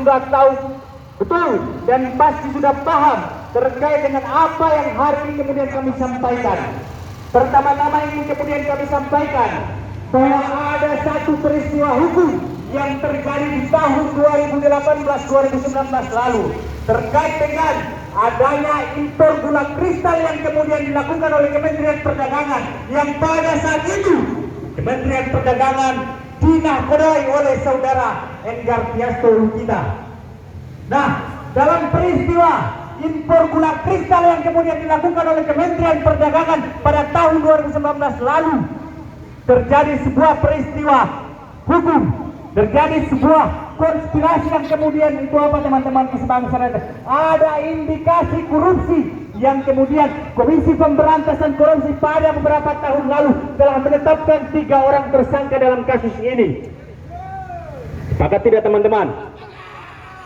sudah tahu betul dan pasti sudah paham terkait dengan apa yang hari ini kemudian kami sampaikan. Pertama-tama ini kemudian kami sampaikan bahwa ada satu peristiwa hukum yang terjadi di tahun 2018-2019 lalu terkait dengan adanya impor gula kristal yang kemudian dilakukan oleh Kementerian Perdagangan, yang pada saat itu Kementerian Perdagangan dinakodai oleh saudara Enggar Tiasto Lukita. Nah, dalam peristiwa impor gula kristal yang kemudian dilakukan oleh Kementerian Perdagangan pada tahun 2019 lalu, terjadi sebuah peristiwa hukum, terjadi sebuah konspirasi yang kemudian itu apa teman-teman sebangsa, ada indikasi korupsi yang kemudian Komisi Pemberantasan Korupsi pada beberapa tahun lalu telah menetapkan 3 orang tersangka dalam kasus ini. Sepakat tidak teman-teman?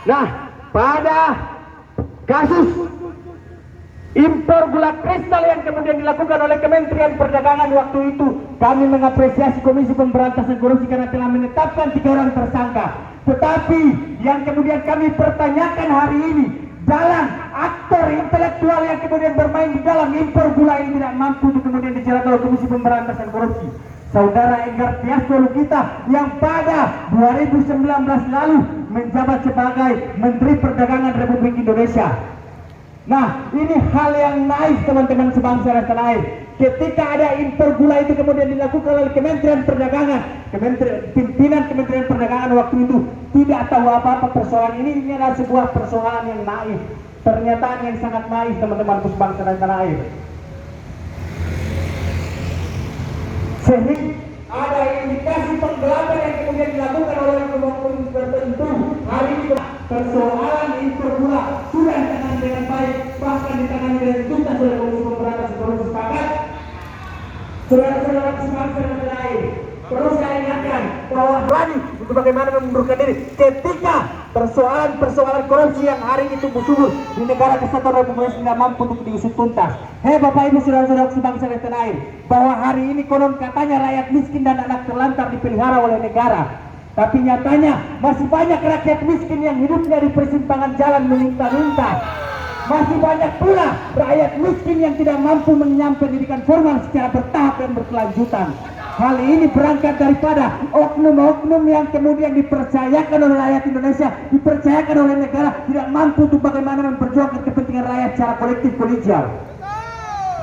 Nah, pada kasus impor gula kristal yang kemudian dilakukan oleh Kementerian Perdagangan waktu itu, kami mengapresiasi Komisi Pemberantasan Korupsi karena telah menetapkan 3 orang tersangka. Tetapi yang kemudian kami pertanyakan hari ini, jalan aktor intelektual yang kemudian bermain di dalam impor gula ini tidak mampu untuk kemudian dijerat oleh Komisi Pemberantasan Korupsi. Saudara Enggar Tiasto Lukita yang pada 2019 lalu menjabat sebagai Menteri Perdagangan Republik Indonesia. Nah, ini hal yang naif teman-teman sebangsa dan tanah air. Ketika ada impor gula itu kemudian dilakukan oleh Kementerian Perdagangan, pimpinan Kementerian Perdagangan waktu itu tidak tahu apa-apa persoalan ini adalah sebuah persoalan yang naif. Pernyataan yang sangat naif teman-teman sebangsa dan tanah air. Sehingga ada indikasi penggelapan yang kemudian dilakukan oleh kelompok tertentu. Hari ini persoalan impor gula sudah ditangani dengan baik, bahkan ditangani dengan tuntas oleh Komisi Pemberantasan Korupsi. Sepakat? Saudara-saudara sebangsa dan tanah air, perlu saya ingatkan bahwa berani untuk bagaimana mengundurkan diri ketika persoalan korupsi yang hari ini tumbuh-subur di negara kesatuan Republik Indonesia tidak mampu untuk diusut tuntas. Hei Bapak Ibu saudara-saudara sebangsa dan tanah air, bahwa hari ini konon katanya rakyat miskin dan anak terlantar dipelihara oleh negara, tapi nyatanya masih banyak rakyat miskin yang hidupnya di persimpangan jalan meminta-minta. Masih banyak pula rakyat miskin yang tidak mampu mengenyam pendidikan formal secara bertahap dan berkelanjutan. Hal ini berangkat daripada oknum-oknum yang kemudian dipercayakan oleh rakyat Indonesia, dipercayakan oleh negara, tidak mampu untuk bagaimana memperjuangkan kepentingan rakyat secara kolektif kolegial.